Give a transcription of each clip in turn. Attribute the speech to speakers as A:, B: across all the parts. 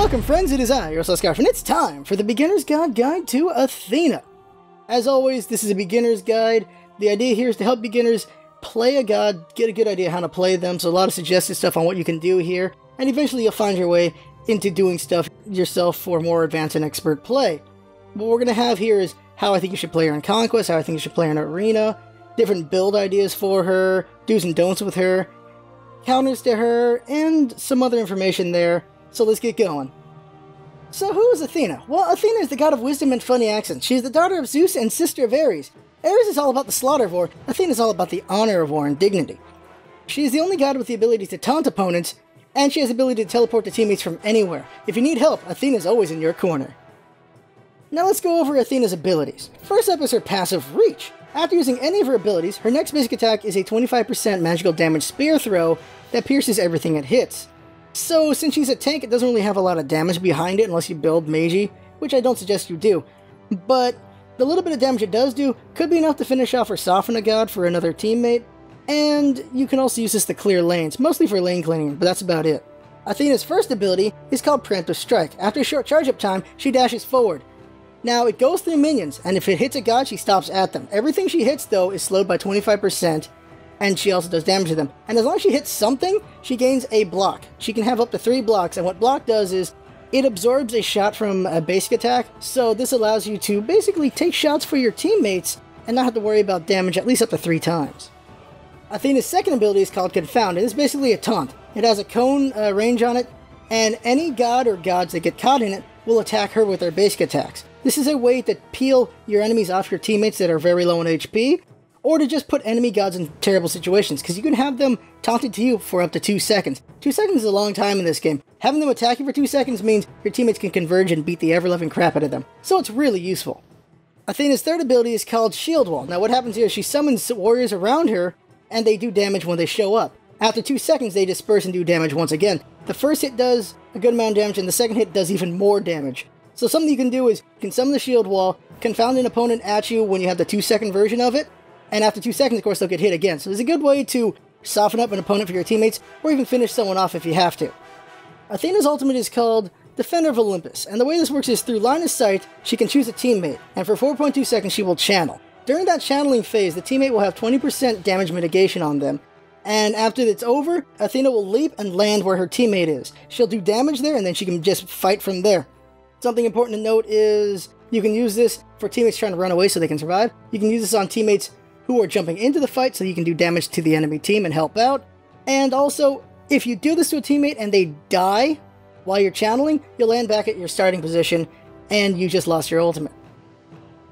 A: Welcome friends, it is I, your LostScarf, and it's time for the Beginner's Guide to Athena. As always, this is a beginner's guide. The idea here is to help beginners play a god, get a good idea how to play them, so a lot of suggested stuff on what you can do here, and eventually you'll find your way into doing stuff yourself for more advanced and expert play. What we're going to have here is how I think you should play her in Conquest, how I think you should play her in Arena, different build ideas for her, do's and don'ts with her, counters to her, and some other information there. So let's get going. So who is Athena? Well, Athena is the god of wisdom and funny accents. She is the daughter of Zeus and sister of Ares. Ares is all about the slaughter of war. Athena is all about the honor of war and dignity. She is the only god with the ability to taunt opponents, and she has the ability to teleport to teammates from anywhere. If you need help, Athena is always in your corner. Now let's go over Athena's abilities. First up is her passive Reach. After using any of her abilities, her next basic attack is a 25% magical damage spear throw that pierces everything it hits. So, since she's a tank, it doesn't really have a lot of damage behind it unless you build Magi, which I don't suggest you do. But the little bit of damage it does do could be enough to finish off or soften a god for another teammate, and you can also use this to clear lanes, mostly for lane cleaning, but that's about it. Athena's first ability is called Preemptive Strike. After a short charge-up time, she dashes forward. Now, it goes through minions, and if it hits a god, she stops at them. Everything she hits, though, is slowed by 25%, and she also does damage to them. And as long as she hits something, she gains a block. She can have up to 3 blocks, and what block does is it absorbs a shot from a basic attack, so this allows you to basically take shots for your teammates and not have to worry about damage at least up to 3 times. Athena's second ability is called Confound, and it's basically a taunt. It has a cone range on it, and any god or gods that get caught in it will attack her with their basic attacks. This is a way to peel your enemies off your teammates that are very low in HP, or to just put enemy gods in terrible situations, because you can have them taunted to you for up to 2 seconds. 2 seconds is a long time in this game. Having them attack you for 2 seconds means your teammates can converge and beat the ever-loving crap out of them, so it's really useful. Athena's third ability is called Shield Wall. Now what happens here is she summons warriors around her, and they do damage when they show up. After 2 seconds, they disperse and do damage once again. The first hit does a good amount of damage, and the second hit does even more damage. So something you can do is, you can summon the Shield Wall, confound an opponent at you when you have the 2-second version of it, and after 2 seconds, of course, they'll get hit again. So it's a good way to soften up an opponent for your teammates, or even finish someone off if you have to. Athena's ultimate is called Defender of Olympus, and the way this works is through line of sight, she can choose a teammate, and for 4.2 seconds she will channel. During that channeling phase, the teammate will have 20% damage mitigation on them, and after it's over, Athena will leap and land where her teammate is. She'll do damage there, and then she can just fight from there. Something important to note is you can use this for teammates trying to run away so they can survive. You can use this on teammates who are jumping into the fight so you can do damage to the enemy team and help out. And also, if you do this to a teammate and they die while you're channeling, you'll land back at your starting position and you just lost your ultimate.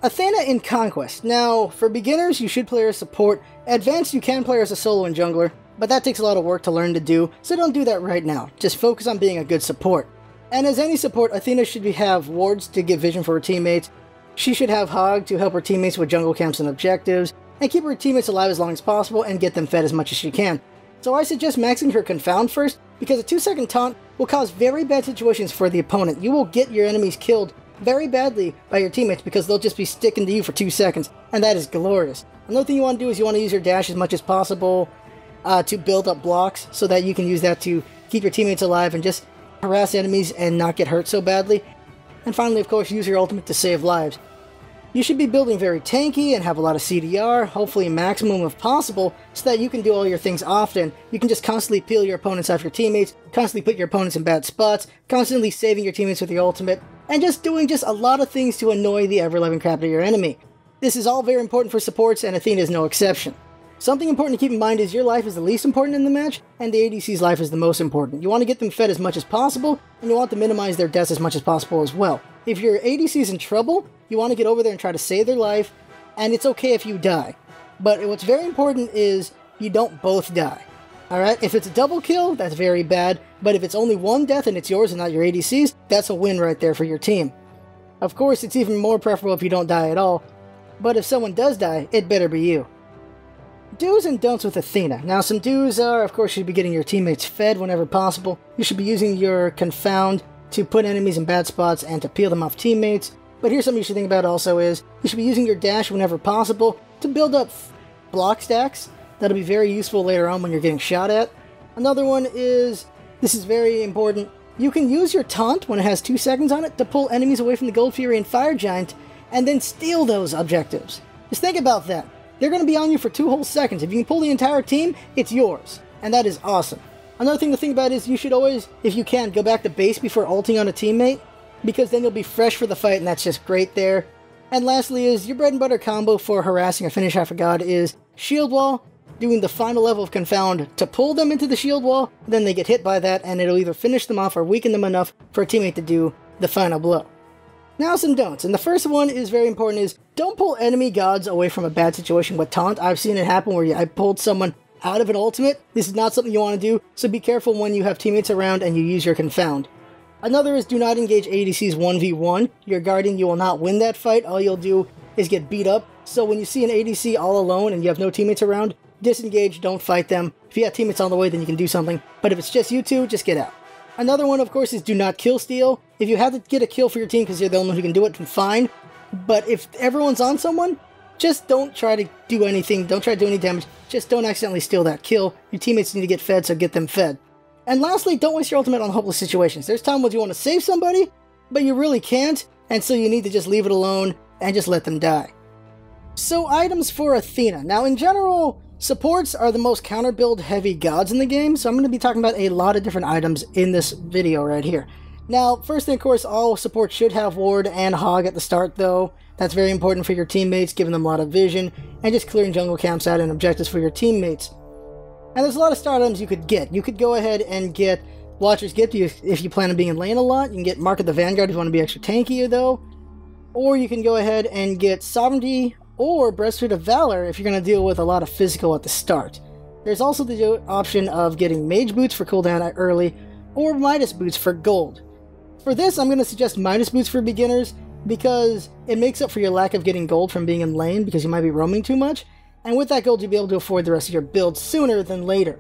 A: Athena in Conquest. Now, for beginners, you should play her as support. Advanced, you can play her as a solo and jungler, but that takes a lot of work to learn to do, so don't do that right now. Just focus on being a good support. And as any support, Athena should have wards to give vision for her teammates. She should have Hog to help her teammates with jungle camps and objectives, and keep her teammates alive as long as possible and get them fed as much as she can. So I suggest maxing her Confound first, because a 2-second taunt will cause very bad situations for the opponent. You will get your enemies killed very badly by your teammates because they'll just be sticking to you for 2 seconds, and that is glorious. Another thing you want to do is you want to use your dash as much as possible to build up blocks so that you can use that to keep your teammates alive and just harass enemies and not get hurt so badly. And finally, of course, use your ultimate to save lives. You should be building very tanky and have a lot of CDR, hopefully maximum if possible, so that you can do all your things often. You can just constantly peel your opponents off your teammates, constantly put your opponents in bad spots, constantly saving your teammates with your ultimate, and just doing a lot of things to annoy the ever-loving crap out of your enemy. This is all very important for supports, and Athena is no exception. Something important to keep in mind is your life is the least important in the match, and the ADC's life is the most important. You want to get them fed as much as possible, and you want to minimize their deaths as much as possible as well. If your ADC is in trouble, you want to get over there and try to save their life, and it's okay if you die. But what's very important is you don't both die. Alright, if it's a double kill, that's very bad, but if it's only one death and it's yours and not your ADC's, that's a win right there for your team. Of course, it's even more preferable if you don't die at all, but if someone does die, it better be you. Do's and don'ts with Athena. Now some do's are, of course, you should be getting your teammates fed whenever possible. You should be using your Confound to put enemies in bad spots and to peel them off teammates. But here's something you should think about also is, you should be using your dash whenever possible to build up block stacks. That'll be very useful later on when you're getting shot at. Another one is, this is very important, You can use your taunt when it has 2 seconds on it to pull enemies away from the Gold Fury and Fire Giant, and then steal those objectives. Just think about that. They're going to be on you for 2 whole seconds. If you can pull the entire team, it's yours. And that is awesome. Another thing to think about is you should always, if you can, go back to base before ulting on a teammate, because then you'll be fresh for the fight, and that's just great there. And lastly is, your bread and butter combo for harassing a Finish Half a God is Shield Wall, doing the final level of Confound to pull them into the shield wall, then they get hit by that, and it'll either finish them off or weaken them enough for a teammate to do the final blow. Now some don'ts, and the first one is very important, is don't pull enemy gods away from a bad situation with taunt. I've seen it happen where I pulled someone out of an ultimate. This is not something you want to do, so be careful when you have teammates around and you use your Confound. Another is do not engage ADCs 1v1. Your Guardian, you will not win that fight. All you'll do is get beat up. So when you see an ADC all alone and you have no teammates around, disengage, don't fight them. If you have teammates on the way, then you can do something. But if it's just you two, just get out. Another one, of course, is do not kill steal. If you have to get a kill for your team because you're the only one who can do it, then fine. But if everyone's on someone, just don't try to do anything. Don't try to do any damage. Just don't accidentally steal that kill. Your teammates need to get fed, so get them fed. And lastly, don't waste your ultimate on hopeless situations. There's times when you want to save somebody, but you really can't, and so you need to just leave it alone and just let them die. So items for Athena. Now in general, supports are the most counter build heavy gods in the game, so I'm going to be talking about a lot of different items in this video right here. Now, first thing, of course, all supports should have Ward and Hog at the start, though. That's very important for your teammates, giving them a lot of vision, and just clearing jungle camps out and objectives for your teammates. And there's a lot of start items you could get. You could go ahead and get Watcher's Gift if you plan on being in lane a lot. You can get Mark of the Vanguard if you want to be extra tanky, though. Or you can go ahead and get Sovereignty or Breastplate of Valor if you're going to deal with a lot of physical at the start. There's also the option of getting Mage Boots for cooldown early, or Midas Boots for gold. For this, I'm going to suggest Midas Boots for beginners, because it makes up for your lack of getting gold from being in lane, because you might be roaming too much, and with that gold you'll be able to afford the rest of your build sooner than later.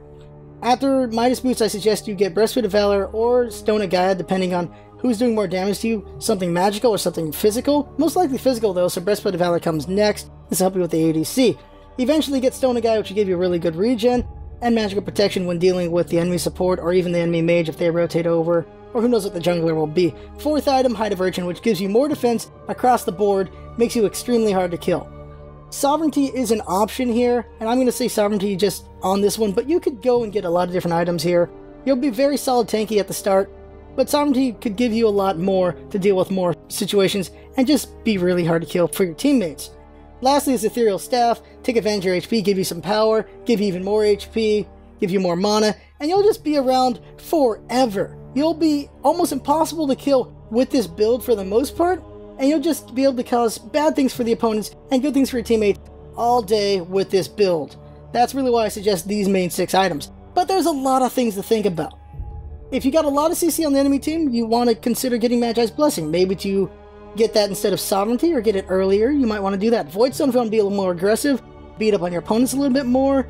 A: After Midas Boots, I suggest you get Breastplate of Valor or Stone of Gaia, depending on who's doing more damage to you, something magical or something physical. Most likely physical though, so Breastplate of Valor comes next. This will help you with the ADC. Eventually get Stone of Gaia, which will give you really good regen, and magical protection when dealing with the enemy support or even the enemy mage if they rotate over, or who knows what the jungler will be. Fourth item, Hide of Urchin, which gives you more defense across the board, makes you extremely hard to kill. Sovereignty is an option here, and I'm going to say Sovereignty just on this one, but you could go and get a lot of different items here. You'll be very solid tanky at the start, but Sovereignty could give you a lot more to deal with more situations and just be really hard to kill for your teammates. Lastly is Ethereal Staff. Take advantage of your HP, give you some power, give you even more HP, give you more mana, and you'll just be around forever. You'll be almost impossible to kill with this build for the most part, and you'll just be able to cause bad things for the opponents and good things for your teammates all day with this build. That's really why I suggest these main 6 items. But there's a lot of things to think about. If you got a lot of CC on the enemy team, you want to consider getting Magi's Blessing. Maybe to get that instead of Sovereignty or get it earlier, you might want to do that. Voidstone if you want to be a little more aggressive, beat up on your opponents a little bit more.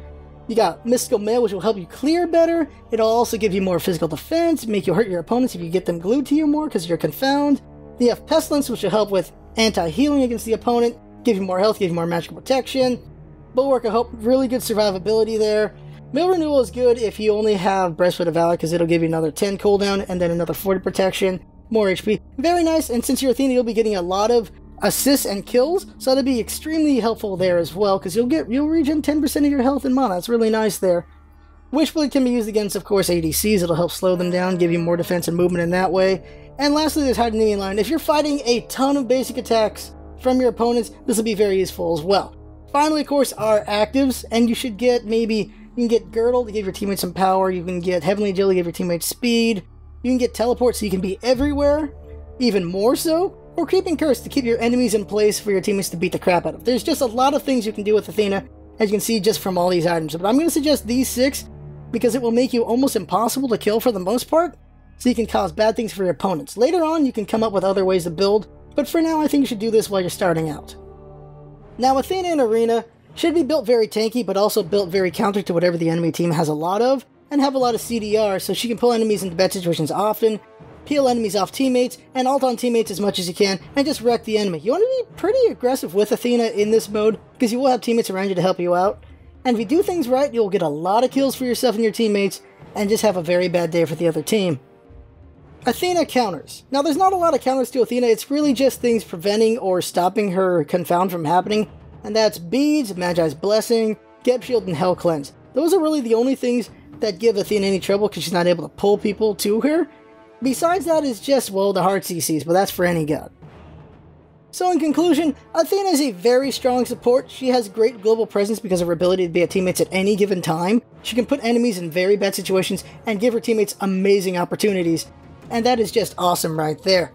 A: You got Mystical Mail, which will help you clear better. It'll also give you more physical defense, make you hurt your opponents if you get them glued to you more because you're Confound. You have Pestilence, which will help with anti-healing against the opponent, give you more health, give you more magical protection. Bulwark will help, really good survivability there. Mill Renewal is good if you only have Breastplate of Valor because it'll give you another 10 cooldown and then another 40 protection, more HP. Very nice, and since you're Athena, you'll be getting a lot of assists and kills, so that'll be extremely helpful there as well because you'll regen 10% of your health and mana. It's really nice there. Wishblade can be used against, of course, ADCs. It'll help slow them down, give you more defense and movement in that way. And lastly, there's Hide Enemy Line. If you're fighting a ton of basic attacks from your opponents, this will be very useful as well. Finally, of course, are actives, and you should get you can get Girdle to give your teammates some power. You can get Heavenly Agility to give your teammates speed. You can get Teleport so you can be everywhere, even more so. Or Creeping Curse to keep your enemies in place for your teammates to beat the crap out of. There's just a lot of things you can do with Athena, as you can see just from all these items. But I'm going to suggest these 6 because it will make you almost impossible to kill for the most part, so you can cause bad things for your opponents. Later on, you can come up with other ways to build, but for now, I think you should do this while you're starting out. Now, Athena in Arena should be built very tanky, but also built very counter to whatever the enemy team has a lot of, and have a lot of CDR, so she can pull enemies into bad situations often, peel enemies off teammates, and ult on teammates as much as you can, and just wreck the enemy. You want to be pretty aggressive with Athena in this mode, because you will have teammates around you to help you out. And if you do things right, you'll get a lot of kills for yourself and your teammates, and just have a very bad day for the other team. Athena counters. Now there's not a lot of counters to Athena, it's really just things preventing or stopping her confound from happening, and that's beads, Magi's Blessing, Geb Shield, and Hell Cleanse. Those are really the only things that give Athena any trouble because she's not able to pull people to her. Besides that is just, well, the hard CCs, but that's for any god. So in conclusion, Athena is a very strong support. She has great global presence because of her ability to be at teammates at any given time. She can put enemies in very bad situations and give her teammates amazing opportunities. And that is just awesome right there.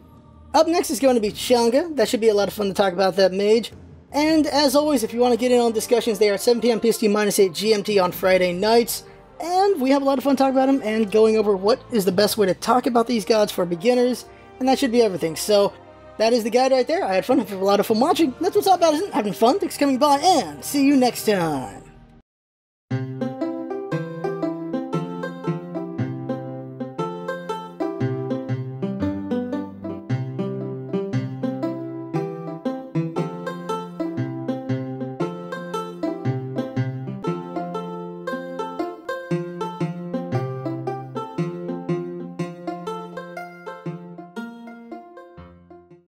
A: Up next is going to be Chang'e. That should be a lot of fun to talk about that mage. And as always, if you want to get in on discussions, they are at 7 p.m. PST -8 GMT on Friday nights. And we have a lot of fun talking about them and going over what is the best way to talk about these gods for beginners. And that should be everything. So that is the guide right there. I had fun. I had a lot of fun watching. That's what's up, Addison. Having fun. Thanks for coming by and see you next time.